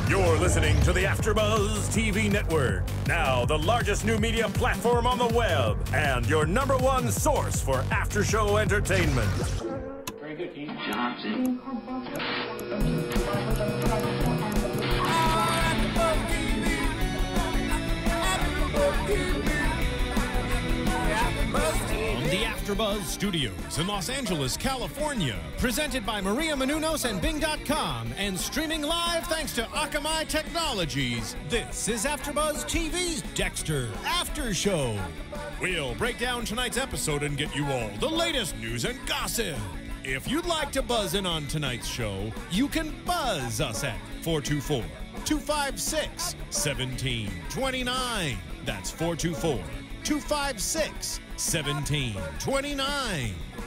You're listening to the AFTERBUZZ TV Network, now the largest new media platform on the web, and your #1 source for after-show entertainment. Very good, Keith Johnson. The AFTERBUZZ Studios in Los Angeles, California, presented by Maria Menounos and Bing.com, and streaming live thanks to Akamai Technologies. This is AFTERBUZZ TV's Dexter After Show. We'll break down tonight's episode and get you all the latest news and gossip. If you'd like to buzz in on tonight's show, you can buzz us at 424-256-1729. That's 424-256-1729.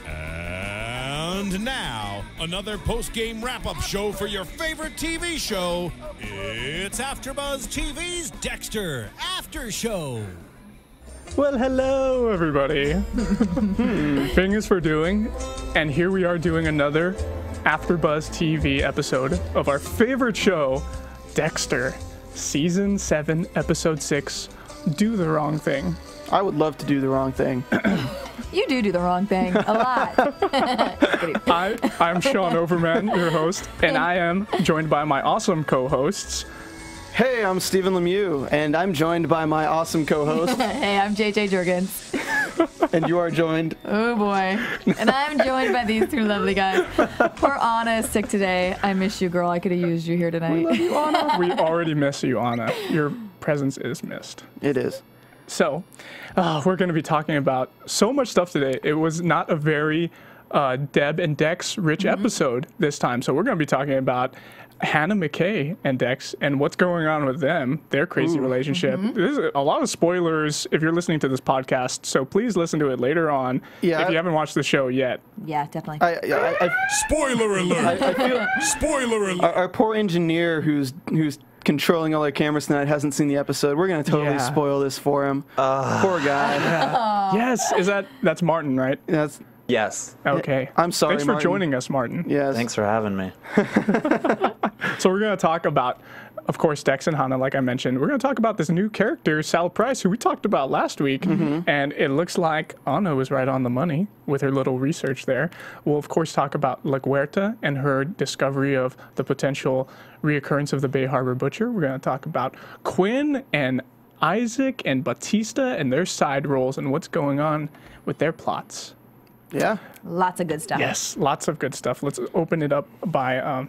And now, another post-game wrap-up show for your favorite TV show. It's AFTERBUZZ TV's Dexter After Show. Well, hello, everybody. Thing is for doing, and here we are doing another AFTERBUZZ TV episode of our favorite show, Dexter, Season 7, Episode 6, Do the Wrong Thing. I would love to do the wrong thing. You do the wrong thing a lot. I'm Sean Overman, your host, and I am joined by my awesome co-hosts. Hey, I'm Stephen Lemieux, and I'm joined by my awesome co-host. Hey, I'm JJ Jurgens. And you are joined. Oh boy. And I'm joined by these two lovely guys. Poor Anna is sick today. I miss you, girl. I could have used you here tonight. We love you, Anna. We already miss you, Anna. Your presence is missed. It is. So, we're going to be talking about so much stuff today. It was not a very Deb and Dex rich episode this time. So we're going to be talking about Hannah McKay and Dex and what's going on with them, their crazy relationship. There's a lot of spoilers if you're listening to this podcast, so please listen to it later on if you haven't watched the show yet. Yeah, definitely. Spoiler alert! I feel Spoiler alert! our poor engineer who's controlling all our cameras tonight hasn't seen the episode. We're going to totally spoil this for him. Poor guy. Yes, that's Martin, right? Yes. Okay. I'm sorry, Thanks for Martin. joining us, Martin. Yes. Thanks for having me. So we're going to talk about, of course, Dex and Hannah, like I mentioned. We're going to talk about this new character, Sal Price, who we talked about last week. And it looks like Anna was right on the money with her little research there. We'll, of course, talk about LaGuerta and her discovery of the potential reoccurrence of the Bay Harbor Butcher. We're going to talk about Quinn and Isaak and Batista and their side roles and what's going on with their plots. Yeah. Lots of good stuff. Yes, lots of good stuff. Let's open it up by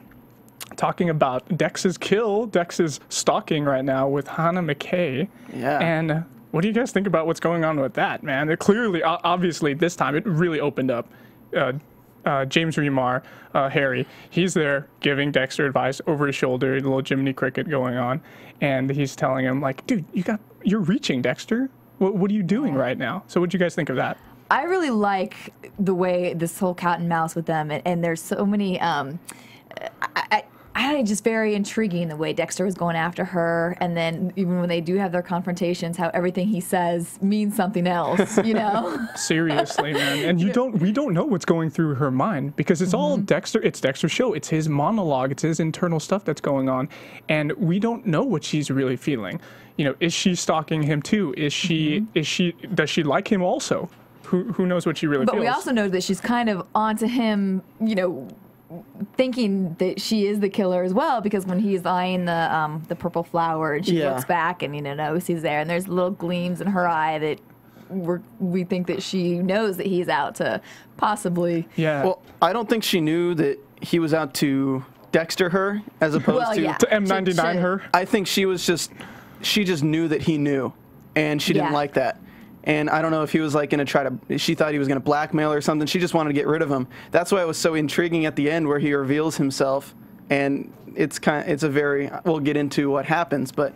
talking about Dex's kill. Dex is stalking right now with Hannah McKay. Yeah. And what do you guys think about what's going on with that, man? It clearly, obviously, this time it really opened up. James Remar, Harry, he's there giving Dexter advice over his shoulder, a little Jiminy Cricket going on, and he's telling him, like, dude, you're reaching, Dexter. What are you doing right now? So what do you guys think of that? I really like the way this whole cat and mouse with them, and there's so many. I just very intriguing the way Dexter was going after her, and then even when they do have their confrontations, how everything he says means something else, you know? Seriously, man. And we don't know what's going through her mind because it's all Dexter. It's Dexter's show. It's his monologue. It's his internal stuff that's going on, and we don't know what she's really feeling. You know, is she stalking him too? Does she like him also? Who knows what she really feels? But we also know that she's kind of onto him, you know, thinking that she is the killer as well, because when he's eyeing the purple flower and she looks back and, you know, knows he's there, and there's little gleams in her eye that we think that she knows that he's out to possibly. Yeah. Well, I don't think she knew that he was out to Dexter her as opposed to M99 her. I think she just knew that he knew, and she didn't like that. And I don't know if he was like going to she thought he was going to blackmail her or something. She just wanted to get rid of him. That's why it was so intriguing at the end where he reveals himself. And we'll get into what happens, but.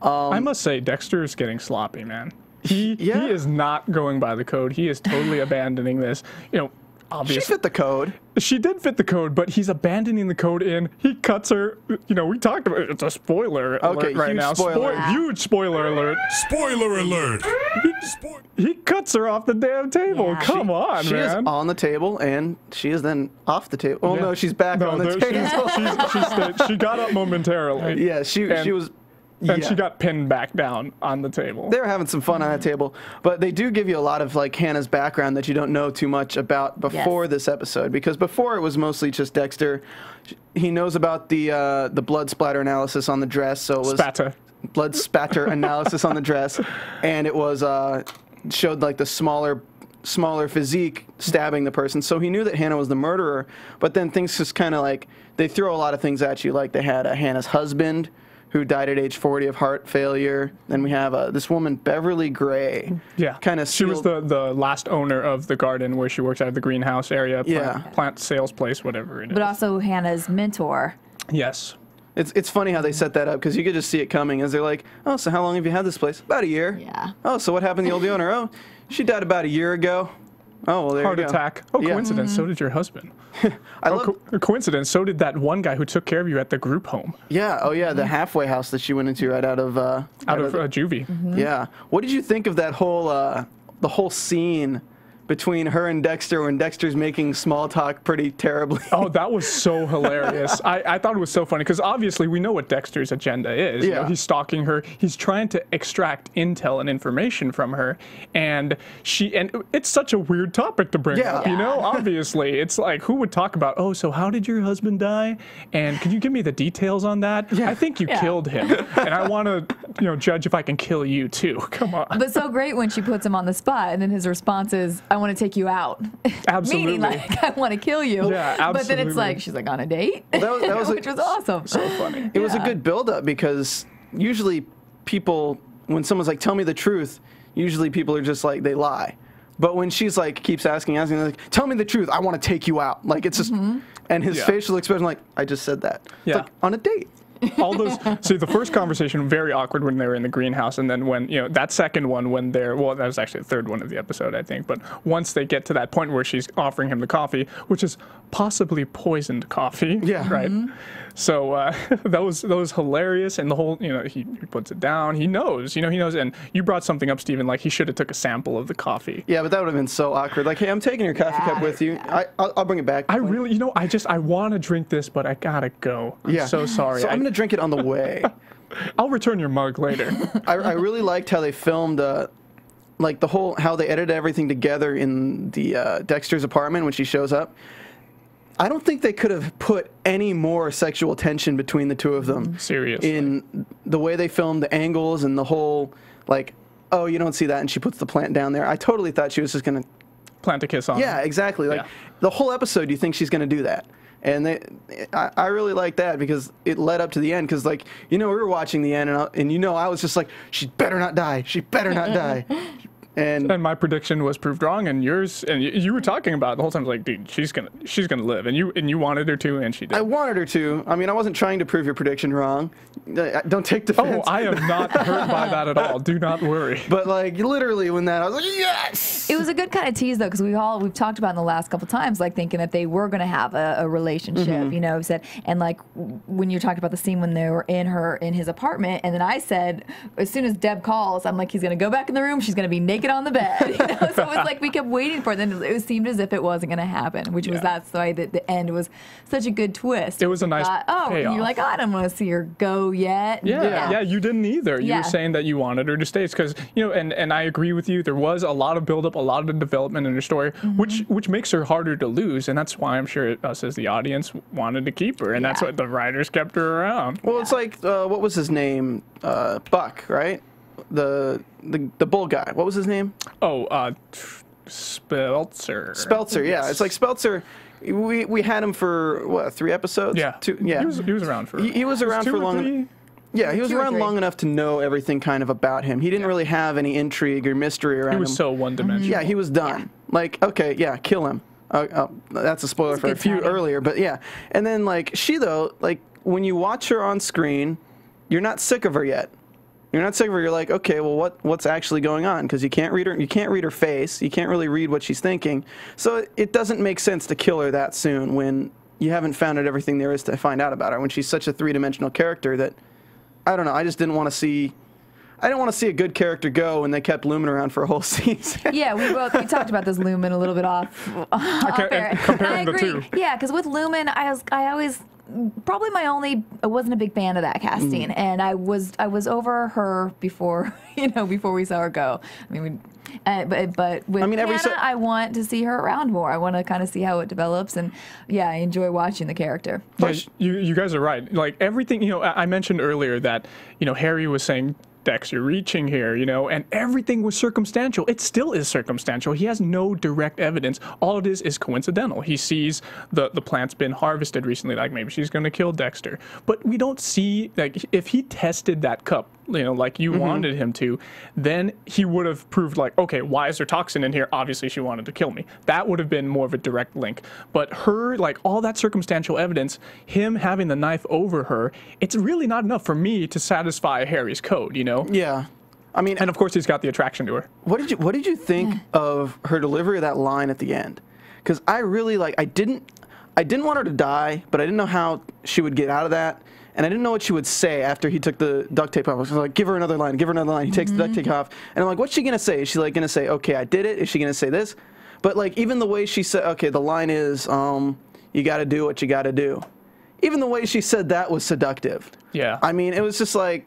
I must say, Dexter is getting sloppy, man. He is not going by the code. He is totally abandoning this. You know, obviously. She fit the code. She did fit the code, but he's abandoning the code in. He cuts her. You know, we talked about it. It's a spoiler alert right huge now. spoiler. Huge spoiler alert. Spoiler alert! He cuts her off the damn table. Yeah. Come on, She is man. on the table, and she is then off the table. Oh, Yeah. no, she's back on the table. She got up momentarily. Yeah, she was... And yeah. she got pinned back down on the table. They were having some fun on that table, but they do give you a lot of like Hannah's background that you don't know too much about before this episode, because before it was mostly just Dexter. He knows about the blood splatter analysis on the dress, so it was Spatter. blood spatter analysis on the dress, and it was showed like the smaller physique stabbing the person, so he knew that Hannah was the murderer. But then things just kind of like they throw a lot of things at you, like they had Hannah's husband, who died at age 40 of heart failure. Then we have this woman, Beverly Gray. Yeah. Kind of. She was the last owner of the garden where she works out of the greenhouse area. Plant sales place, whatever it is. But also Hannah's mentor. Yes. It's funny how they set that up, because you could just see it coming as they're like, oh, so how long have you had this place? About a year. Yeah. Oh, so what happened to the old owner? Oh, she died about a year ago. Oh, well, there Heart you go. attack. Oh, Yeah. coincidence. So did your husband. I love. Coincidence. So did that one guy who took care of you at the group home Yeah. Oh, yeah. The halfway house that she went into right out of. juvie. Yeah. What did you think of that whole the whole scene between her and Dexter when Dexter's making small talk pretty terribly? Oh, that was so hilarious. I thought it was so funny because obviously we know what Dexter's agenda is. You know, Yeah. he's stalking her. He's trying to extract intel and information from her, and it's such a weird topic to bring Yeah. up. You know, obviously it's like, who would talk about? Oh, so how did your husband die? And can you give me the details on that? Yeah. I think you killed him, and I want to, judge if I can kill you too. Come on. But so great when she puts him on the spot, and then his response is, I want to take you out. Absolutely. Meaning, like, I want to kill you. Yeah, But then it's absolutely. like, she's like, on a date? That was Which was awesome. So funny. It was a good build-up, because usually people, when someone's like, tell me the truth, usually people are just like, they lie. But when she's like, keeps asking, like, tell me the truth, I want to take you out. Like, it's just, and his Yeah. facial expression, like, I just said that. It's Yeah. like, on a date. All those. See, the first conversation very awkward when they were in the greenhouse, and then when that second one when they're that was actually the third one of the episode, I think. But once they get to that point where she's offering him the coffee, which is possibly poisoned coffee. Yeah. Right. So that was hilarious, and the whole he puts it down. He knows. He knows. And you brought something up, Stephen. Like he should have took a sample of the coffee. Yeah, but that would have been so awkward. Like, hey, I'm taking your coffee cup with you. I'll bring it back. I really, I want to drink this, but I gotta go. I'm so sorry. So I'm going to drink it on the way. I'll return your mug later. I really liked how they filmed, like the whole, how they edited everything together in the Dexter's apartment when she shows up. I don't think they could have put any more sexual tension between the two of them. Seriously. In the way they filmed the angles and the whole, like, oh, you don't see that, and she puts the plant down there. I totally thought she was just going to... Plant a kiss on. Yeah, exactly. Like, the whole episode, you think she's going to do that. And I really like that, because it led up to the end. Because, like, we were watching the end, and I was just like, she better not die. She better not die. And my prediction was proved wrong, and yours, and you were talking about it the whole time, like, dude, she's gonna live, and you wanted her to, and she did. I wanted her to. I mean, I wasn't trying to prove your prediction wrong. Don't take defense. Oh, I am not hurt by that at all. Do not worry. But like literally, when I was like, yes. It was a good kind of tease though, because we've talked about in the last couple times, like thinking that they were going to have a relationship. Said, and like when you talked about the scene when they were in his apartment, and then I said, as soon as Deb calls, I'm like, he's going to go back in the room. She's going to be naked on the bed. So it was like we kept waiting for it. Then it seemed as if it wasn't going to happen, which was that's why the end was such a good twist. It was a nice payoff. You're like, I don't want to see her go yet. Yeah, you didn't either. You were saying that you wanted her to stay. It's because, and I agree with you. There was a lot of buildup, a lot of development in her story, which makes her harder to lose. And that's why I'm sure us as the audience wanted to keep her. And that's why the writers kept her around. Well, it's like, what was his name? Buck, right? The bull guy. What was his name? Oh, Speltzer. Speltzer, yeah. It's like Speltzer. We had him for what, 3 episodes? Yeah. 2. Yeah. He was around for. He was around for long. Yeah, he was around long enough to know everything kind of about him. He didn't really have any intrigue or mystery around him. He was so one-dimensional. Yeah, he was done. Like, okay, yeah, kill him. That's a spoiler for a few earlier, but yeah. And then like she though, like when you watch her on screen, you're not sick of her yet. You're not safe where you're like, okay, well, what's actually going on? Because you can't read her face. You can't really read what she's thinking. So it doesn't make sense to kill her that soon when you haven't found out everything there is to find out about her. When she's such a three-dimensional character that, I don't know, I just didn't want to see. I didn't want to see a good character go when they kept Lumen around for a whole season. Yeah, we talked about this Lumen a little bit off air. Comparing the two. Yeah, because with Lumen, I always probably I wasn't a big fan of that casting, and I was over her before before we saw her go. I mean, but with Hannah, I want to see her around more. I want to kind of see how it develops, and yeah, I enjoy watching the character. Yeah, you guys are right. Like everything, I mentioned earlier that Harry was saying, Dex, you're reaching here, and everything was circumstantial. It still is circumstantial. He has no direct evidence. All it is coincidental. He sees the plant's been harvested recently, like maybe she's going to kill Dexter. But we don't see, like, if he tested that cup, like you wanted him to, then he would have proved, like, okay, why is there toxin in here? Obviously she wanted to kill me. That would have been more of a direct link. But her, like, all that circumstantial evidence, him having the knife over her, it's really not enough for me to satisfy Harry's code, Yeah. I mean, and of course he's got the attraction to her. What did you think of her delivery of that line at the end? Because I really I didn't want her to die, but I didn't know how she would get out of that, and I didn't know what she would say after he took the duct tape off. I was like, give her another line, give her another line. He takes the duct tape off, and I'm like, what's she gonna say? Is she like gonna say, okay, I did it? Is she gonna say this? But like even the way she said, okay, the line is, you got to do what you got to do. Even the way she said that was seductive. Yeah. I mean, it was just like.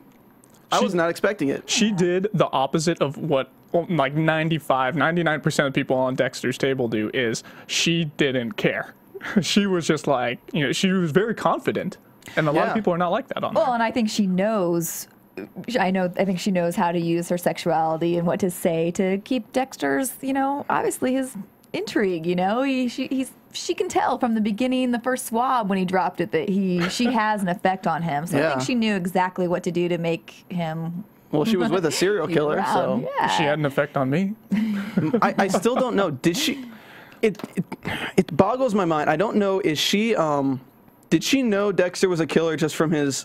I was not expecting it. She did the opposite of what like 99% of people on Dexter's table do. Is she didn't care. She was just like, she was very confident, and a lot of people are not like that on there. Well, and I think she knows. I think she knows how to use her sexuality and what to say to keep Dexter's, obviously his intrigue. She can tell from the beginning, the first swab when he dropped it, that she has an effect on him. So I think she knew exactly what to do to make him. Well, she was with a serial killer, so she had an effect on me. I still don't know. Did she? It boggles my mind. I don't know. Is she? Did she know Dexter was a killer just from his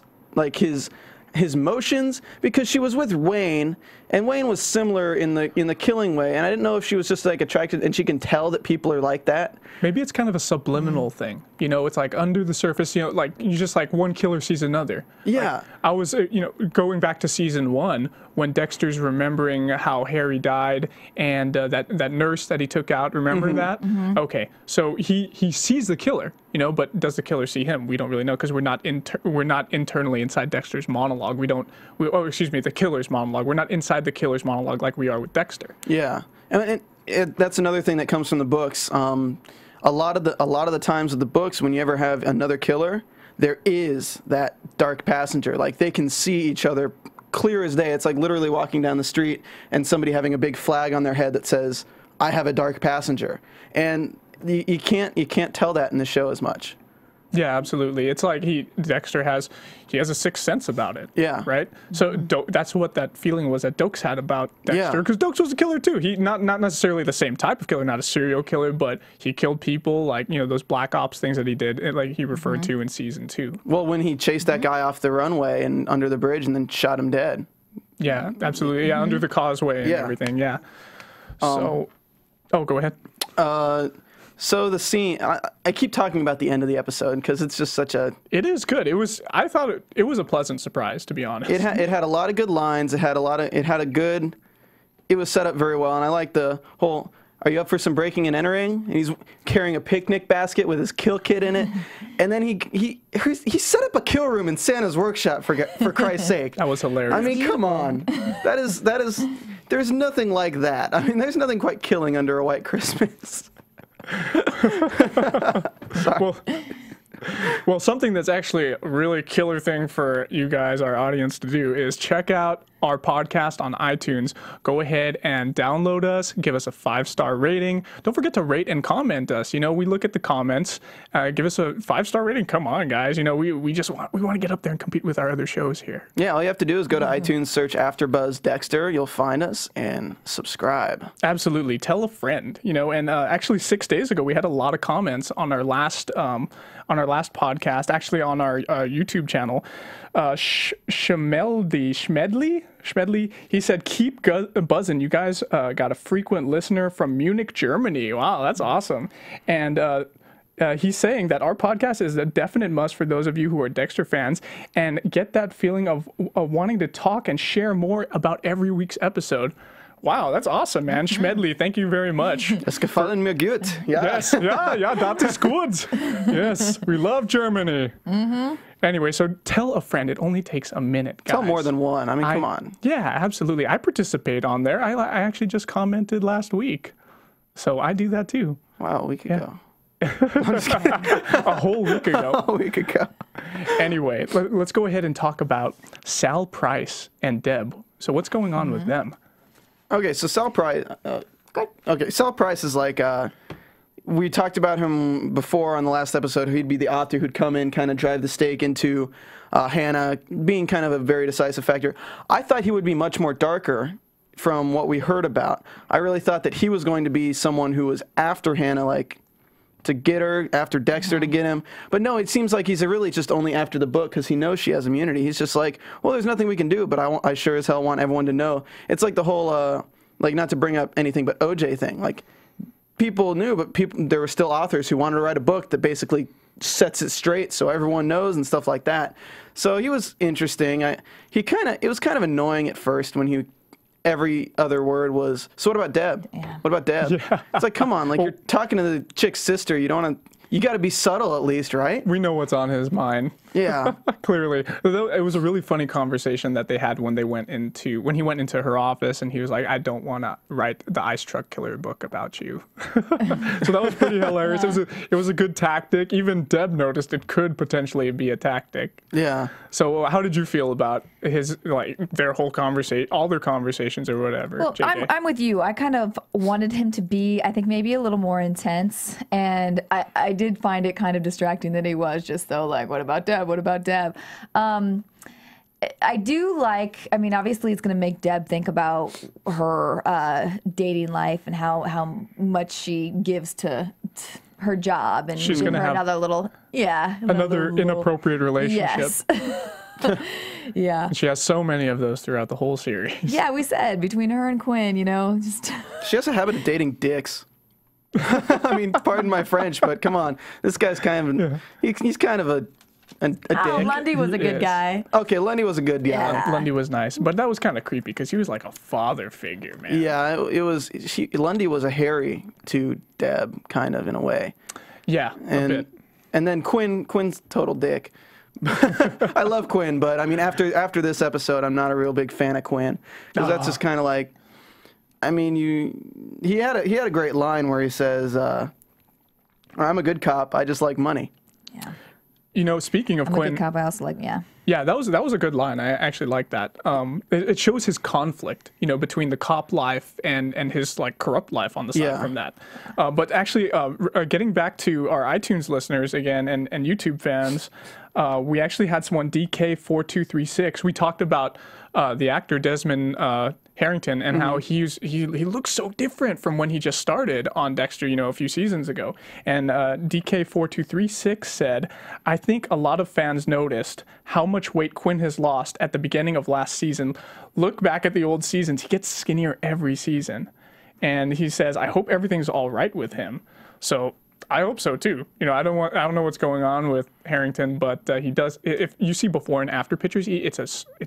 motions? Because she was with Wayne, and Wayne was similar in the killing way, and I didn't know if she was just like attracted, and she can tell that people are like that. Maybe it's kind of a subliminal thing. It's like under the surface, like you just like one killer sees another. Yeah. Like, I was, going back to season 1 when Dexter's remembering how Harry died and that nurse that he took out. Remember that? Okay, so he sees the killer, but does the killer see him? We don't really know because we're not internally inside Dexter's monologue. The killer's monologue. We're not inside the killer's monologue like we are with Dexter. Yeah, and that's another thing that comes from the books. A lot of the times with the books, when you ever have another killer, there is that dark passenger. Like they can see each other clear as day. It's like literally walking down the street and somebody having a big flag on their head that says, "I have a dark passenger," and you can't tell that in the show as much. Yeah, absolutely. It's like Dexter has a sixth sense about it. Yeah. Right? So that's what that feeling was that Dokes had about Dexter. Because Dokes was a killer too. He not necessarily the same type of killer, not a serial killer, but he killed people, like, those black ops things that he did, like he referred to in season 2. Well, when he chased that guy off the runway and under the bridge and then shot him dead. Yeah, absolutely. Yeah, under the causeway and everything. Yeah. So, go ahead. So the scene, I keep talking about the end of the episode because it's just such a... It is good. I thought it was a pleasant surprise, to be honest. It had a lot of good lines. It was set up very well, and I like the whole, are you up for some breaking and entering? And he's carrying a picnic basket with his kill kit in it. And then he set up a kill room in Santa's workshop, for Christ's sake. That was hilarious. I mean, come on. That is, there's nothing like that. I mean, there's nothing quite killing under a white Christmas. Well, something that's actually a really killer thing for you guys, our audience, to do is check out our podcast on iTunes. Go ahead and download us. Give us a 5-star rating. Don't forget to rate and comment us. We look at the comments. Give us a 5-star rating. Come on, guys. We want to get up there and compete with our other shows here. Yeah, all you have to do is go to iTunes, search AFTERBUZZ Dexter. You'll find us and subscribe. Absolutely. Tell a friend. And actually 6 days ago we had a lot of comments on our last podcast, actually on our YouTube channel. Schmedley Schmedley, he said, keep buzzing. You guys got a frequent listener from Munich, Germany. Wow, that's awesome. And he's saying that our podcast is a definite must for those of you who are Dexter fans and get that feeling of wanting to talk and share more about every week's episode. Wow, that's awesome, man. Schmedley, thank you very much. Es gefallen mir gut. Ja. Yes, yeah, that is good. Yes, we love Germany. Anyway, so tell a friend. It only takes a minute, guys. Tell more than one. I mean, come on. Yeah, absolutely. I participate on there. I actually just commented last week. So I do that too. Wow, a week ago. A whole week ago. A week ago. Anyway, let's go ahead and talk about Sal Price and Deb. So what's going on with them? Okay, so Sal Price. Sal Price is like. We talked about him before on the last episode. He'd be the author who'd come in, kind of drive the stake into Hannah, being kind of a very decisive factor. I thought he would be much more darker from what we heard about. I really thought that he was going to be someone who was after Hannah, like to get her, after Dexter to get him. But no, it seems like he's really just only after the book because he knows she has immunity. He's just like, well, there's nothing we can do, but I sure as hell want everyone to know. It's like the whole, like, not to bring up anything but OJ thing, like. People knew, but there were still authors who wanted to write a book that basically sets it straight so everyone knows and stuff like that. So he was interesting. It was kind of annoying at first when every other word was, so what about Deb? Yeah. What about Deb? Yeah. It's like, come on, like you're talking to the chick's sister. You got to be subtle at least, right? We know what's on his mind. Yeah. Clearly. It was a really funny conversation that they had when he went into her office and he was like, I don't want to write the Ice Truck Killer book about you. So that was pretty hilarious. It was a good tactic. Even Deb noticed it could potentially be a tactic. Yeah. So how did you feel about their whole conversation, all their conversations or whatever? Well, JJ? I'm with you. I kind of wanted him to be, I think, maybe a little more intense. And I did find it kind of distracting that he was just so like, what about Deb? What about Deb? I do like, I mean, obviously it's going to make Deb think about her dating life and how much she gives to her job. And she's going to have another little, another inappropriate relationship. Yes. Yeah. She has so many of those throughout the whole series. Yeah, we said between her and Quinn, just. She has a habit of dating dicks. I mean, pardon my French, but come on. This guy's kind of, he's kind of a dick. Lundy was a good guy. Okay, Lundy was a good guy. Yeah. Lundy was nice, but that was kind of creepy because he was like a father figure, man. Yeah, Lundy was a Harry to Deb, kind of, in a way. Yeah, a bit. And then Quinn's total dick. I love Quinn, but I mean, after this episode, I'm not a real big fan of Quinn because that's just kind of like, I mean, he had a great line where he says, "I'm a good cop. I just like money." Yeah. Speaking of I'm Quinn, a good cop. I also like, yeah. Yeah, that was a good line. I actually like that. It shows his conflict, between the cop life and his like corrupt life on the side from that. But actually, getting back to our iTunes listeners again and YouTube fans, we actually had someone DK4236. We talked about the actor Desmond Harrington and how he looks so different from when he just started on Dexter, a few seasons ago. And DK4236 said, I think a lot of fans noticed how much weight Quinn has lost at the beginning of last season. Look back at the old seasons. He gets skinnier every season. And he says, I hope everything's all right with him. So I hope so too. I don't know what's going on with Harrington, but he does. If you see before and after pictures, it's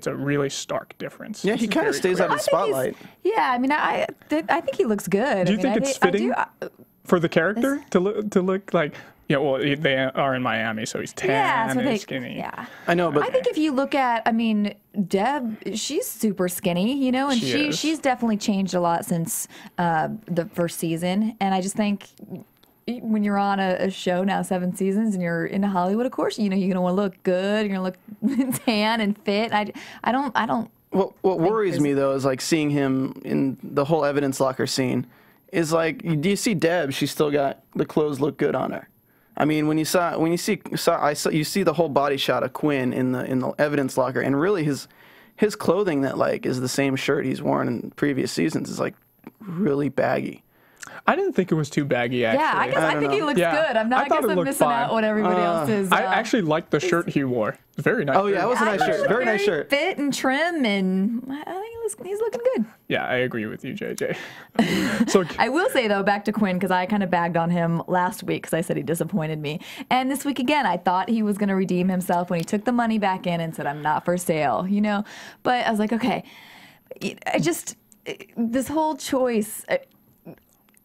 a really stark difference. Yeah, he kind of stays out of the spotlight. Yeah, I mean, I think he looks good. Do you think it's fitting for the character to look like? Yeah, well, they are in Miami, so he's tan and skinny. Yeah, I know, but I think if you look at, Deb, she's super skinny, and she's definitely changed a lot since the first season, and I just think. When you're on a show now, 7 seasons, and you're in Hollywood, of course, you're going to want to look good. You're going to look tan and fit. I don't. What worries me though is like seeing him in the whole evidence locker scene. Is like, do you see Deb? She's still got the clothes look good on her. I mean, you see the whole body shot of Quinn in the evidence locker, and really his clothing that like is the same shirt he's worn in previous seasons is like really baggy. I didn't think it was too baggy, actually. Yeah, I think he looks good. I'm not. I guess I'm missing out on everybody else's. I actually liked the shirt he wore. It's very nice. Oh yeah, it was a nice shirt. Very nice shirt. Fit and trim, and I think he's looking good. Yeah, I agree with you, JJ. So I will say though, back to Quinn, because I kind of bagged on him last week because I said he disappointed me, and this week again, I thought he was going to redeem himself when he took the money back in and said, "I'm not for sale," you know. But I was like, okay, this whole choice.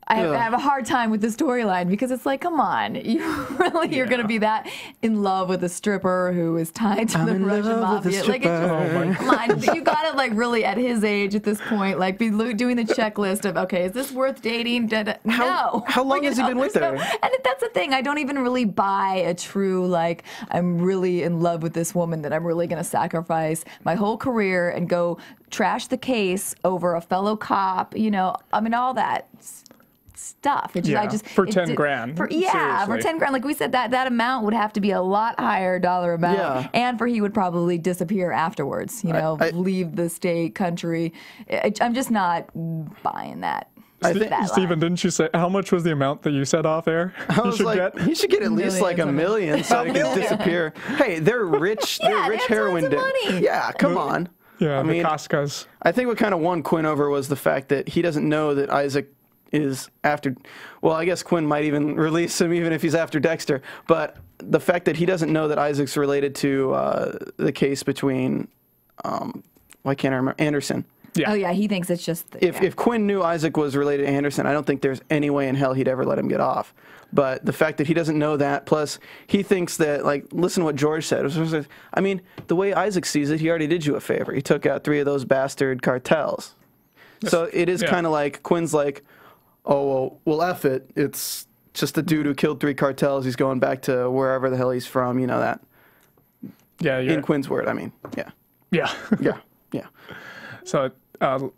I have a hard time with the storyline because it's like, come on, you're going to be that in love with a stripper who is tied to the Russian mafia? Like, come on, you got to like really at his age at this point, like be doing the checklist of, okay, is this worth dating? No. How long has he been with her? And that's the thing. I don't even really buy a true like I'm really in love with this woman that I'm really going to sacrifice my whole career and go trash the case over a fellow cop. You know, I mean all that stuff. For 10 grand. For 10 grand. Like we said, that amount would have to be a lot higher dollar amount, and he would probably disappear afterwards. You know, leave the state, country. I'm just not buying that. Stephen, didn't you say how much was the amount that you said off air? He should get at least like $1 million so he can disappear. Hey, they're rich. They're rich heroin dealers. Yeah, come on. Yeah, I mean, Koskas. I think what kind of won Quinn over was the fact that he doesn't know that Isaak is after, well, I guess Quinn might even release him even if he's after Dexter, but the fact that he doesn't know that Isaac's related to the case between, why can't I remember, Anderson. Yeah. Oh yeah, he thinks it's just... If Quinn knew Isaak was related to Anderson, I don't think there's any way in hell he'd ever let him get off. But the fact that he doesn't know that, plus he thinks that, like, listen to what George said. I mean, the way Isaak sees it, he already did you a favor. He took out 3 of those bastard cartels. So it is kind of like, Quinn's like, oh, well, F it. It's just a dude who killed 3 cartels. He's going back to wherever the hell he's from, you know that. Yeah, in Quinn's word, I mean, yeah. Yeah. Yeah. So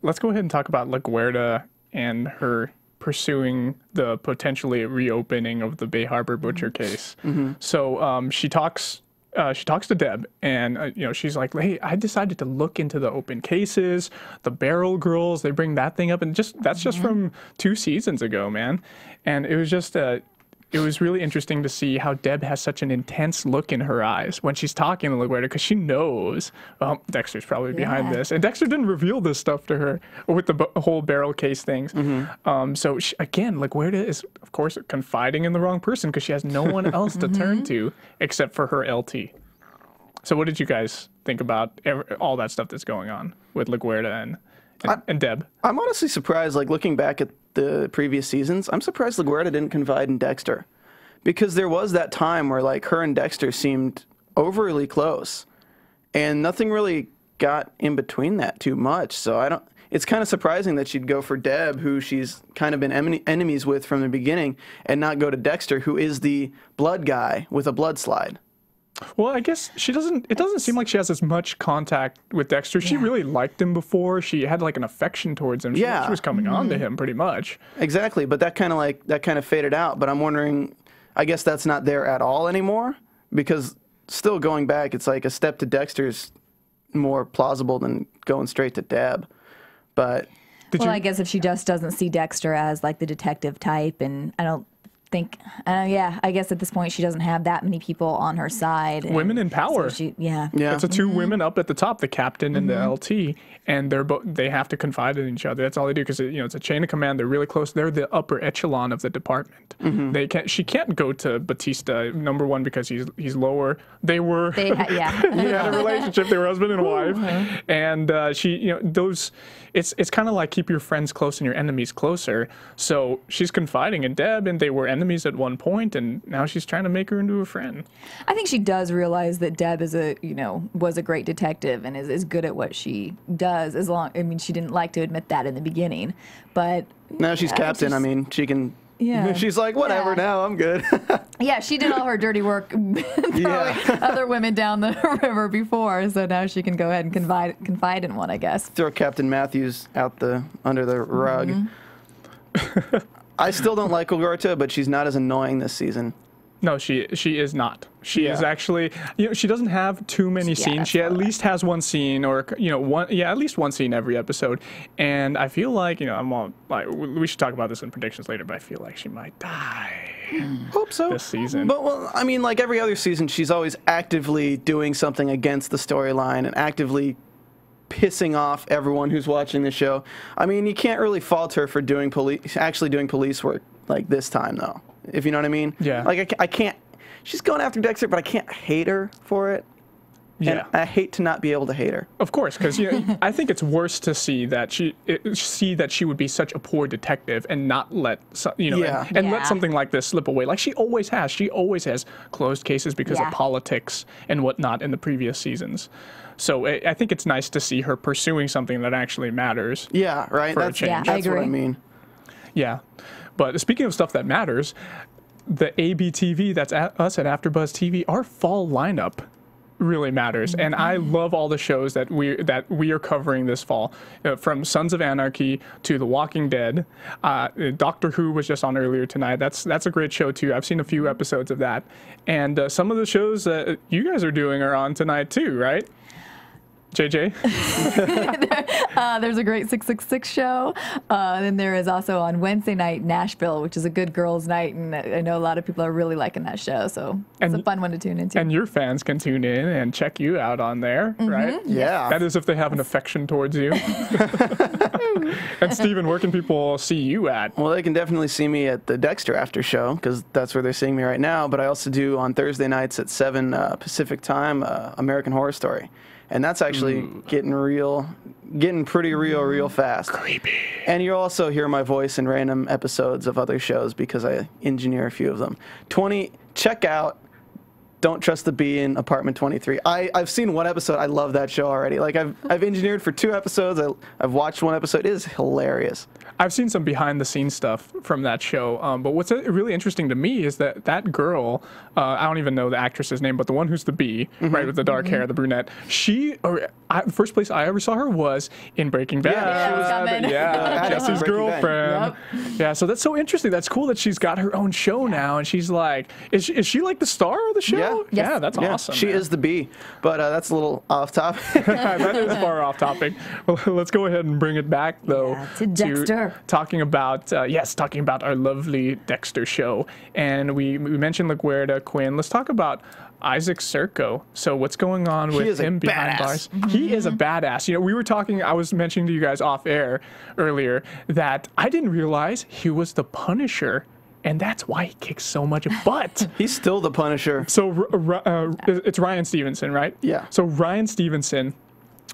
let's go ahead and talk about LaGuerta and her pursuing the potentially reopening of the Bay Harbor butcher case. So she talks to Deb, and you know, she's like, "Hey, I decided to look into the open cases, the Barrel Girls. They bring that thing up, and that's just from 2 seasons ago, man." And it was just it was really interesting to see how Deb has such an intense look in her eyes when she's talking to LaGuerta, because she knows Dexter's probably behind this, and Dexter didn't reveal this stuff to her with the whole Barrel case things. So again, LaGuerta is of course confiding in the wrong person because she has no one else to turn to except for her LT. So what did you guys think about all that stuff that's going on with LaGuerta and Deb? I'm honestly surprised, like looking back at the previous seasons, I'm surprised LaGuerta didn't confide in Dexter, because there was that time where like her and Dexter seemed overly close, and nothing really got in between that too much. So it's kind of surprising that she'd go for Deb, who she's kind of been enemies with from the beginning, and not go to Dexter, who is the blood guy with a blood slide. Well, I guess she doesn't. It doesn't seem like she has as much contact with Dexter. She really liked him before. She had like an affection towards him. She was coming on to him pretty much. Exactly, but that kind of faded out. But I'm wondering, I guess that's not there at all anymore, because still going back, it's like a step to Dexter's more plausible than going straight to Deb. But I guess if she just doesn't see Dexter as like the detective type, and I don't think, I guess at this point she doesn't have that many people on her side. Women in power. So it's the 2 women up at the top, the captain and the LT, and they have to confide in each other. That's all they do, because it's a chain of command. They're really close. They're the upper echelon of the department. She can't go to Batista, number one, because he's lower. He had a relationship. They were husband and wife, and it's kind of like keep your friends close and your enemies closer. So she's confiding in Deb, and they were enemies at one point, and now she's trying to make her into a friend. I think she does realize that Deb is was a great detective and is good at what she does. She didn't like to admit that in the beginning, but now she's captain. I mean, she can. Yeah. She's like, whatever, now I'm good. Yeah, she did all her dirty work throwing other women down the river before, so now she can go ahead and confide in one, I guess. Throw Captain Matthews out under the rug. I still don't like LaGuerta, but she's not as annoying this season No, she is not. She is actually, she doesn't have too many scenes. She at least has one scene, or at least one scene every episode. And I feel like, we should talk about this in predictions later, but I feel like she might die. Hope so. This season. But well, I mean, like every other season, she's always actively doing something against the storyline and actively pissing off everyone who's watching the show. I mean, you can't really fault her for actually doing police work like this time, though. If you know what I mean? Yeah. Like, I can't... She's going after Dexter, but I can't hate her for it. Yeah. And I hate to not be able to hate her. Of course, because I think it's worse to see that she would be such a poor detective and not let let something like this slip away. Like she always has. She always has closed cases because of politics and whatnot in the previous seasons. So I think it's nice to see her pursuing something that actually matters. Yeah, right. That's what I mean. Yeah. But speaking of stuff that matters, the ABTV, that's us at AfterBuzz TV, our fall lineup really matters. And I love all the shows that we are covering this fall, from Sons of Anarchy to The Walking Dead. Doctor Who was just on earlier tonight. That's a great show too. I've seen a few episodes of that. And some of the shows that you guys are doing are on tonight too, right? JJ? There's a great 666 show. Then there is also on Wednesday night Nashville, which is a good girls' night, and I know a lot of people are really liking that show, so it's a fun one to tune into. And your fans can tune in and check you out on there, right? Yeah. That is if they have an affection towards you. And Steven, where can people see you at? Well, they can definitely see me at the Dexter After Show, because that's where they're seeing me right now, but I also do on Thursday nights at 7 Pacific Time, American Horror Story. And that's actually getting pretty real fast. Creepy. And you'll also hear my voice in random episodes of other shows because I engineer a few of them. Check out Don't Trust the Bee in Apartment 23. I've seen one episode. I love that show already. Like I've engineered for 2 episodes. I've watched one episode. It is hilarious. I've seen some behind-the-scenes stuff from that show, but what's really interesting to me is that girl, I don't even know the actress's name, but the one who's the bee, right, with the dark hair, the brunette, first place I ever saw her was in Breaking Bad. Jesse's girlfriend. Yep. Yeah, so that's so interesting. That's cool that she's got her own show now, and she's like, is she like the star of the show? Yeah, that's awesome. She is the bee, but that's a little off topic. That is far off topic. Well, let's go ahead and bring it back, though, to Dexter. Talking about our lovely Dexter show. And we mentioned LaGuerta, Quinn. Let's talk about Isaak Serco. So what's going on with him behind bars? He is a badass. We were talking, I was mentioning to you guys off air earlier that I didn't realize he was the Punisher. And that's why he kicks so much butt. He's still the Punisher. So it's Ryan Stevenson, right? Yeah. So Ryan Stevenson,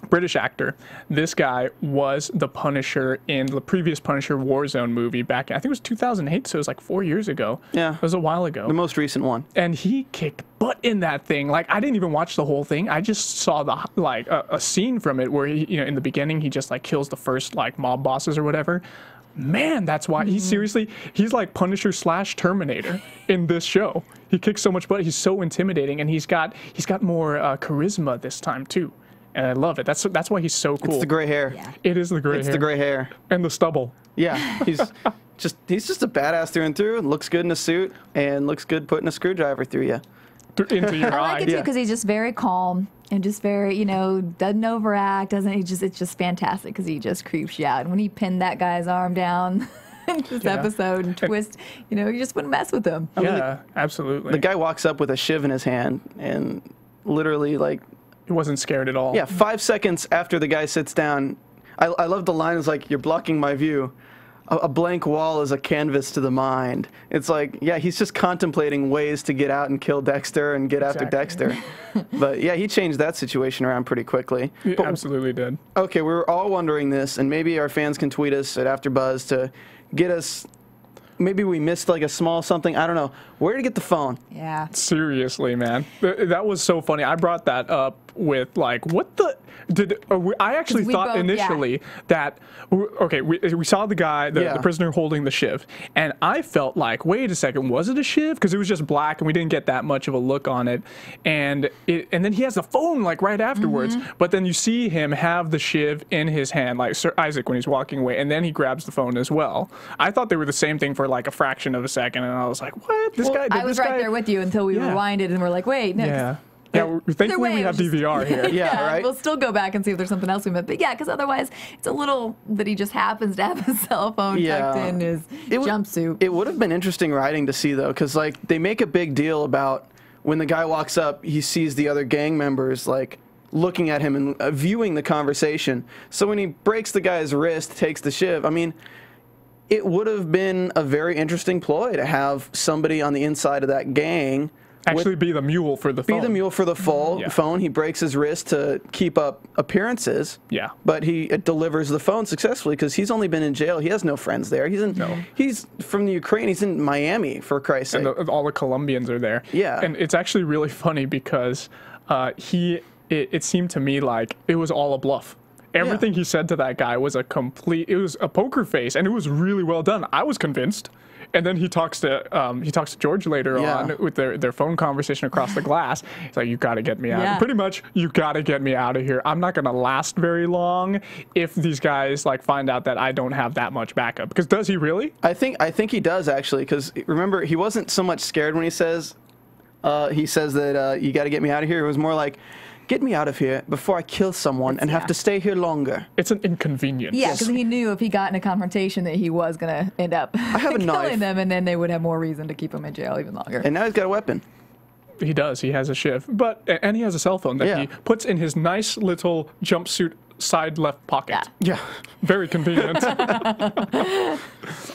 British actor. This guy was the Punisher in the previous Punisher Warzone movie back, I think it was 2008, so it was like 4 years ago. Yeah. It was a while ago. The most recent one. And he kicked butt in that thing. Like, I didn't even watch the whole thing. I just saw a scene from it where he, in the beginning, he just like kills the first like mob bosses or whatever. Man, that's why he's like Punisher / Terminator in this show. He kicks so much butt. He's so intimidating, and he's got more charisma this time too. And I love it. That's why he's so cool. It's the gray hair. Yeah. It is the gray hair. It's the gray hair. And the stubble. Yeah. He's just a badass through and through. Looks good in a suit and looks good putting a screwdriver through you. Into your eye. I like it too because he's just very calm and just very, doesn't overact. It's just fantastic because he just creeps you out. And when he pinned that guy's arm down this episode and twist, you just wouldn't mess with him. Absolutely. The guy walks up with a shiv in his hand and literally he wasn't scared at all. Yeah, 5 seconds after the guy sits down, I love the line is like, "You're blocking my view. A blank wall is a canvas to the mind." It's like, yeah, he's just contemplating ways to get out and kill Dexter and get after Dexter. But yeah, he changed that situation around pretty quickly. He absolutely did. Okay, we were all wondering this, and maybe our fans can tweet us at AfterBuzz to get us. Maybe we missed like a small something. I don't know. Where to get the phone? Yeah. Seriously, man. That was so funny. I brought that up with like, what the... I actually thought initially that, okay, we saw the guy, the prisoner holding the shiv, and I felt like, wait a second, was it a shiv? Because it was just black and we didn't get that much of a look on it, and then he has the phone like right afterwards, but then you see him have the shiv in his hand, like Sir Isaak when he's walking away, and then he grabs the phone as well. I thought they were the same thing for like a fraction of a second, and I was like, what? I was right there with you until we rewinded and we're like, wait, no. Yeah, thankfully we have DVR here. Yeah, right? We'll still go back and see if there's something else we missed. But yeah, because otherwise it's a little that he just happens to have his cell phone tucked in his jumpsuit. It would have been interesting writing to see, though, because like they make a big deal about when the guy walks up, he sees the other gang members like looking at him and viewing the conversation. So when he breaks the guy's wrist, takes the shiv, I mean, it would have been a very interesting ploy to have somebody on the inside of that gang actually be the mule for the phone. Be the mule for the phone. He breaks his wrist to keep up appearances. Yeah. But he delivers the phone successfully because he's only been in jail. He has no friends there. He's from the Ukraine. He's in Miami, for Christ's sake. And all the Colombians are there. Yeah. And it's actually really funny because it seemed to me like it was all a bluff. Everything he said to that guy was it was a poker face, and it was really well done. I was convinced. And then he talks to George later on with their phone conversation across the glass. He's like, you got to get me out. Pretty much, you got to get me out of here. I'm not going to last very long if these guys like find out that I don't have that much backup. Because does he really? I think he does, actually. Because remember, he wasn't so much scared when he says that you got to get me out of here. It was more like, get me out of here before I kill someone and have to stay here longer. It's an inconvenience. Yeah, because he knew if he got in a confrontation that he was going to end up killing them, and then they would have more reason to keep him in jail even longer. And now he's got a weapon. He does. He has a shiv. And he has a cell phone that he puts in his nice little jumpsuit side left pocket. Yeah. Very convenient.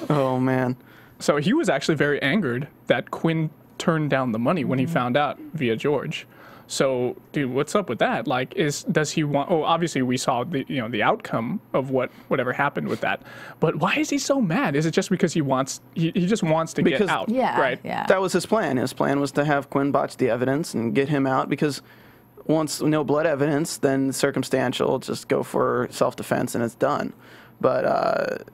Oh, man. So he was actually very angered that Quinn turned down the money when he found out via George. So, dude, what's up with that? Like, does he want? Oh, obviously we saw the outcome of whatever happened with that. But why is he so mad? Is it just because he just wants to get out? Yeah, right. Yeah. That was his plan. His plan was to have Quinn botch the evidence and get him out because once no blood evidence, then circumstantial, just go for self-defense and it's done. But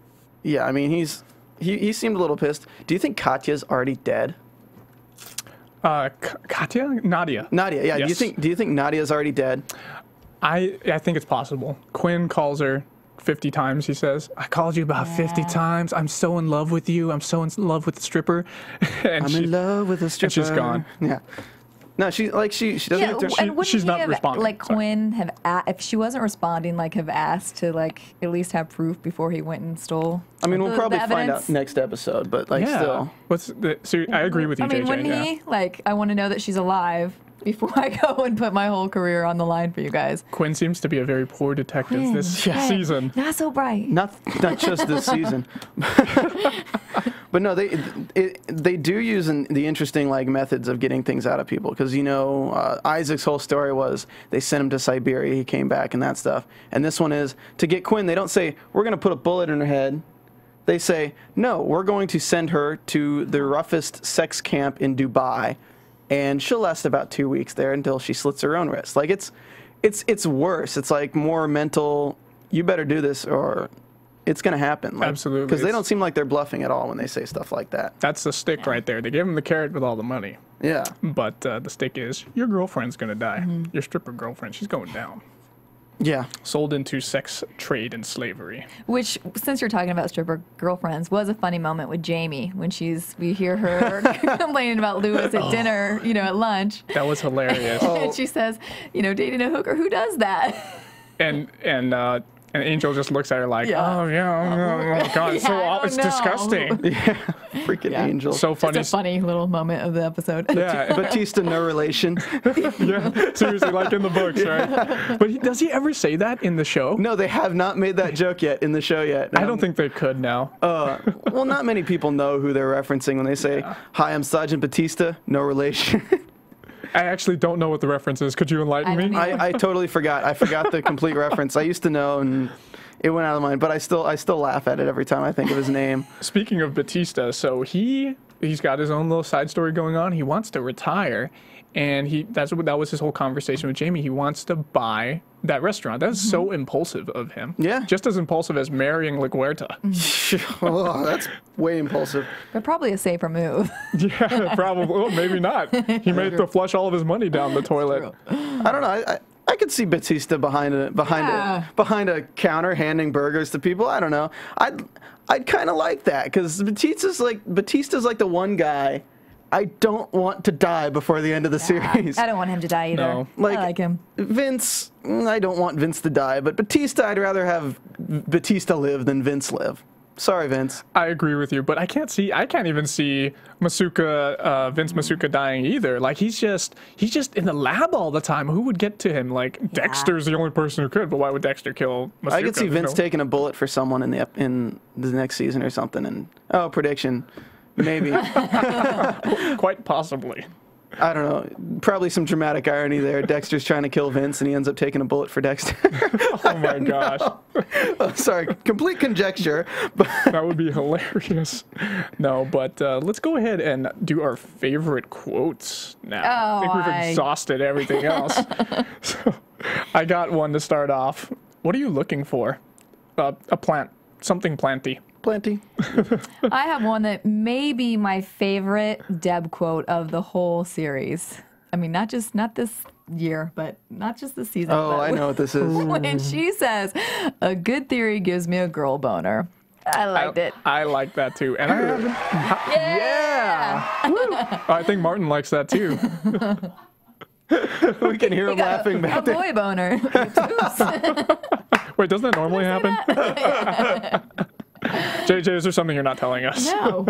yeah, I mean, he seemed a little pissed. Do you think Katya's already dead? Nadia, yeah. Yes. Do you think Nadia's already dead? I think it's possible. Quinn calls her 50 times, he says. I called you about 50 times. I'm so in love with you. I'm so in love with the stripper. I'm in love with the stripper. And she's gone. Yeah. No, she doesn't. She's not responding. Like Quinn if she wasn't responding, like have asked to like at least have proof before he went and stole. I mean, we'll probably find out next episode, but like still. So I agree with you, JJ. I mean, wouldn't he like? I want to know that she's alive before I go and put my whole career on the line for you guys. Quinn seems to be a very poor detective this season. Not so bright. Not just this season. But no, they do use the interesting like methods of getting things out of people because Isaac's whole story was they sent him to Siberia, he came back and that stuff. And this one is to get Quinn. They don't say we're going to put a bullet in her head. They say no, we're going to send her to the roughest sex camp in Dubai, and she'll last about 2 weeks there until she slits her own wrist. Like it's worse. It's like more mental. You better do this or it's going to happen. Like, absolutely. Because they don't seem like they're bluffing at all when they say stuff like that. That's the stick right there. They give him the carrot with all the money. Yeah. But the stick is, your girlfriend's going to die. Your stripper girlfriend, she's going down. Yeah. Sold into sex trade and slavery. Which, since you're talking about stripper girlfriends, was a funny moment with Jamie when we hear her complaining about Lewis at dinner, at lunch. That was hilarious. And she says, dating a hooker, who does that? And Angel just looks at her like, oh my God, it's disgusting. Yeah, freaking Angel. So funny. Just a funny little moment of the episode. Yeah, Batista, no relation. Yeah, seriously, like in the books, right? But does he ever say that in the show? No, they have not made that joke yet in the show yet. I don't think they could now. Well, not many people know who they're referencing when they say, hi, I'm Sergeant Batista, no relation. I actually don't know what the reference is. Could you enlighten me? I totally forgot. I forgot the complete reference. I used to know, and it went out of mind. But I still laugh at it every time I think of his name. Speaking of Batista, so he he's got his own little side story going on. He wants to retire, and that was his whole conversation with Jamie. He wants to buy that restaurant. That's so impulsive of him. Yeah. Just as impulsive as marrying LaGuerta. Oh, that's way impulsive. But probably a safer move. Yeah, probably. Well, maybe not. He may have to flush all of his money down the toilet. I don't know. I could see Batista behind a counter handing burgers to people. I don't know. I'd kind of like that because Batista's like the one guy I don't want to die before the end of the series. I don't want him to die either. No. I like him. Vince, I don't want Vince to die, but Batista, I'd rather have Batista live than Vince live. Sorry, Vince. I agree with you, but I can't even see Vince Masuka dying either. Like he's just in the lab all the time. Who would get to him? Like Dexter's the only person who could, but why would Dexter kill Masuka? I could see Vince taking a bullet for someone in the next season or something. And prediction, maybe. Quite possibly. I don't know. Probably some dramatic irony there. Dexter's trying to kill Vince, and he ends up taking a bullet for Dexter. Oh my gosh. Oh, sorry, complete conjecture. But that would be hilarious. No, but let's go ahead and do our favorite quotes now. I think we've exhausted everything else. So I got one to start off. What are you looking for? A plant. Something planty. Plenty. I have one that may be my favorite Deb quote of the whole series. I mean, not this year, but not just this season. Oh, I know what this is. When she says, "A good theory gives me a girl boner." I liked it. I like that too. And I haven't. Yeah. I think Martin likes that too. We can hear him laughing back A there. boy boner. Wait, doesn't that normally happen? JJ, is there something you're not telling us? No.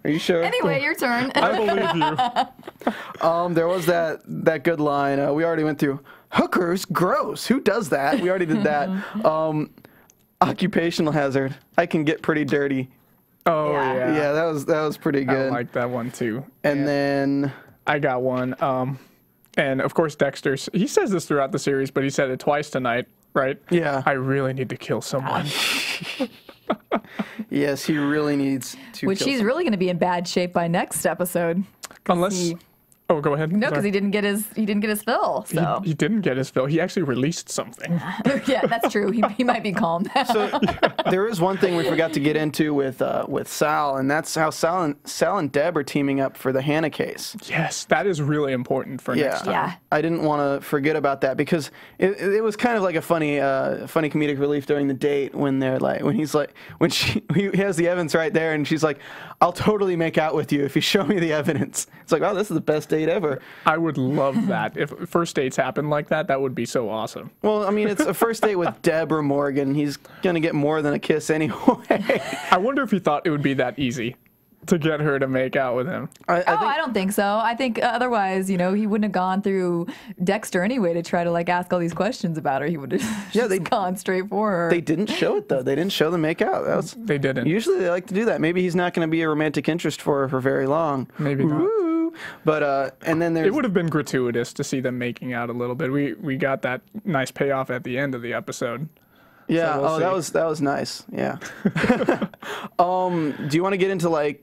Are you sure? Anyway, your turn. I believe you. There was that good line. We already went through. Hookers, gross. Who does that? We already did that. Occupational hazard. I can get pretty dirty. Oh Yeah. yeah. Yeah, that was pretty good. I like that one too. And then I got one. And of course Dexter, he says this throughout the series, but he said it twice tonight, right? Yeah. I really need to kill someone. Yes, he really needs to. Which he's really going to be in bad shape by next episode. Unless. Oh, go ahead. No, because Sorry. he didn't get his fill. So He didn't get his fill. He actually released something. yeah, that's true. He might be calm now. So there is one thing we forgot to get into with Sal, and that's how Sal and Deb are teaming up for the Hannah case. Yes, that is really important for next time. Yeah. I didn't want to forget about that because it was kind of like a funny comedic relief during the date when he has the evidence right there and she's like, "I'll totally make out with you if you show me the evidence." It's like, oh, this is the best date ever. I would love that. If first dates happen like that, that would be so awesome. Well, I mean, it's a first date with Debra Morgan. He's going to get more than a kiss anyway. I wonder if he thought it would be that easy to get her to make out with him. I don't think so. I think otherwise, he wouldn't have gone through Dexter anyway to try to ask all these questions about her. He would have just gone straight for her. They didn't show it though. They didn't show the make out. They didn't. Usually they like to do that. Maybe he's not going to be a romantic interest for her for very long. Maybe not. Woo! But and then there's It would have been gratuitous to see them making out a little bit. We got that nice payoff at the end of the episode. yeah. So we'll Oh, see. that was nice. Yeah. Do you want to get into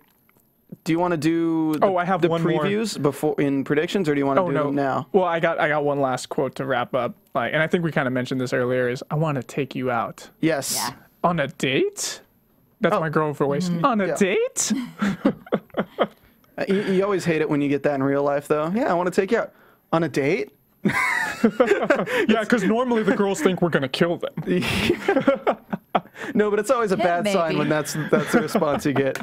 do you want to do I have the one more. previews before in predictions, or do you want to do them now? Well, I got one last quote to wrap up. And I think we kind of mentioned this earlier. Is I want to take you out Yes. Yeah. on a date. That's my girl for wasting. On a Yeah. date? You always hate it when you get that in real life, though. Yeah, I want to take you out on a date. Yeah, because normally the girls think we're gonna kill them. No, but it's always a bad sign maybe. when that's the response you get.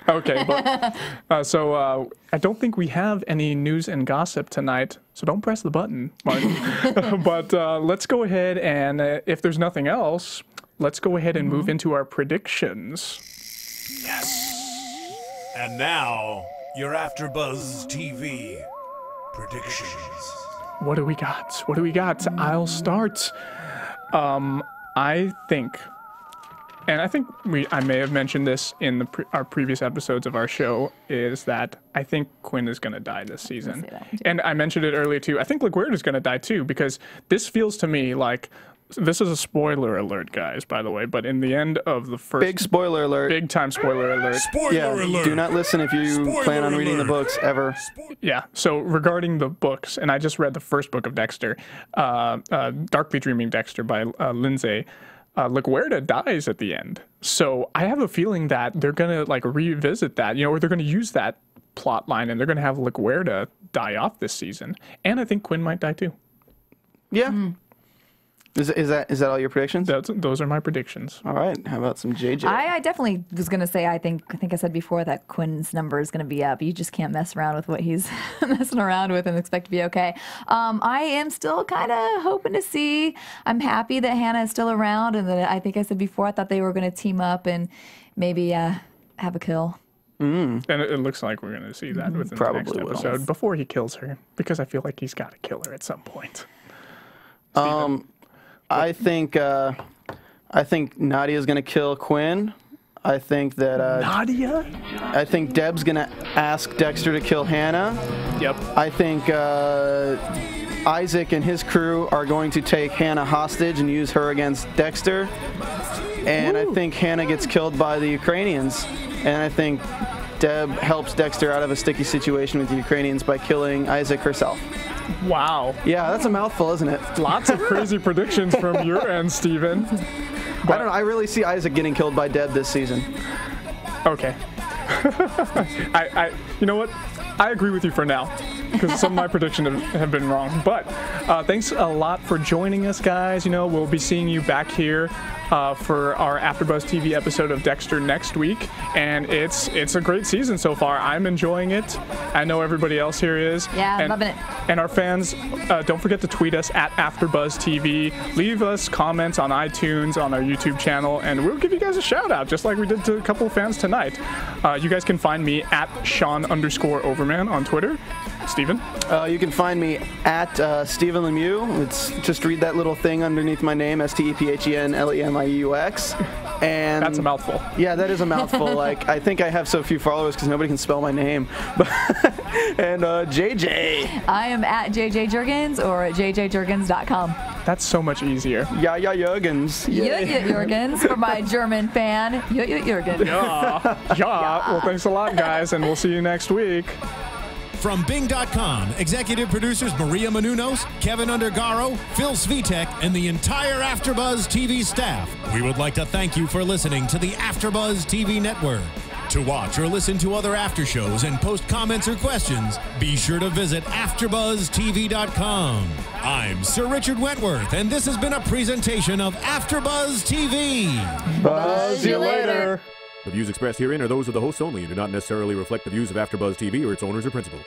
Okay, but so I don't think we have any news and gossip tonight, so don't press the button, Martin. But let's go ahead and if there's nothing else, let's go ahead and move into our predictions. Yes. And now, your AfterBuzz TV predictions. What do we got? What do we got? I'll start. I think, and I think I may have mentioned this in our previous episodes of our show, is that I think Quinn is going to die this season. say that too. And I mentioned it earlier too. I think LaGuerta is going to die too, because this feels to me like this is a spoiler alert, guys, by the way, but in the end of the first... Big spoiler alert. Big time spoiler alert. Spoiler alert. Do not listen if you plan on reading the books ever. Yeah, so regarding the books, and I just read the first book of Dexter, Darkly Dreaming Dexter by Lindsay, LaGuerta dies at the end. So I have a feeling that they're going to like revisit that, or they're going to use that plot line, and they're going to have LaGuerta die off this season. And I think Quinn might die too. Yeah. Is that all your predictions? Those are my predictions. All right. How about some JJ? I definitely was going to say, I think I said before that Quinn's number is going to be up. You just can't mess around with what he's messing around with and expect to be okay. I am still kind of hoping to see. I'm happy that Hannah is still around, and that I think I said before I thought they were going to team up and maybe have a kill. And it looks like we're going to see that within the next episode before he kills her, because I feel like he's got to kill her at some point. Steven? I think Nadia's gonna kill Quinn. I think that Nadia? I think Deb's gonna ask Dexter to kill Hannah. Yep. I think Isaak and his crew are going to take Hannah hostage and use her against Dexter. And I think Hannah gets killed by the Ukrainians. And I think Deb helps Dexter out of a sticky situation with the Ukrainians by killing Isaak herself. Wow. Yeah, that's a mouthful, isn't it? Lots of crazy predictions from your end, Steven. I don't know. I really see Isaak getting killed by Deb this season. Okay. You know what? I agree with you for now, because some of my predictions have been wrong. But thanks a lot for joining us, guys. We'll be seeing you back here for our AfterBuzz TV episode of Dexter next week, and it's a great season so far. I'm enjoying it. I know everybody else here is. Yeah, I'm loving it. And our fans, don't forget to tweet us at AfterBuzz TV. Leave us comments on iTunes, on our YouTube channel, and we'll give you guys a shout out, just like we did to a couple of fans tonight. You guys can find me at Sean_Overman on Twitter. Steven? You can find me at Stephen Lemieux. It's just read that little thing underneath my name, STEPHENLEMIEUX. And that's a mouthful. Yeah, that is a mouthful. I think I have so few followers because nobody can spell my name. And JJ. I am at JJ Jurgens or at jjjurgens.com. That's so much easier. Yeah, Jurgens. Yeah, Jurgens for my German fan. Yeah, Jurgens. Yeah. Well, thanks a lot, guys, and we'll see you next week. From Bing.com, executive producers Maria Menounos, Kevin Undergaro, Phil Svitek, and the entire AfterBuzz TV staff, we would like to thank you for listening to the AfterBuzz TV network. To watch or listen to other after shows and post comments or questions, be sure to visit AfterBuzzTV.com. I'm Sir Richard Wentworth, and this has been a presentation of AfterBuzz TV. Buzz you later. The views expressed herein are those of the hosts only and do not necessarily reflect the views of AfterBuzz TV or its owners or principals.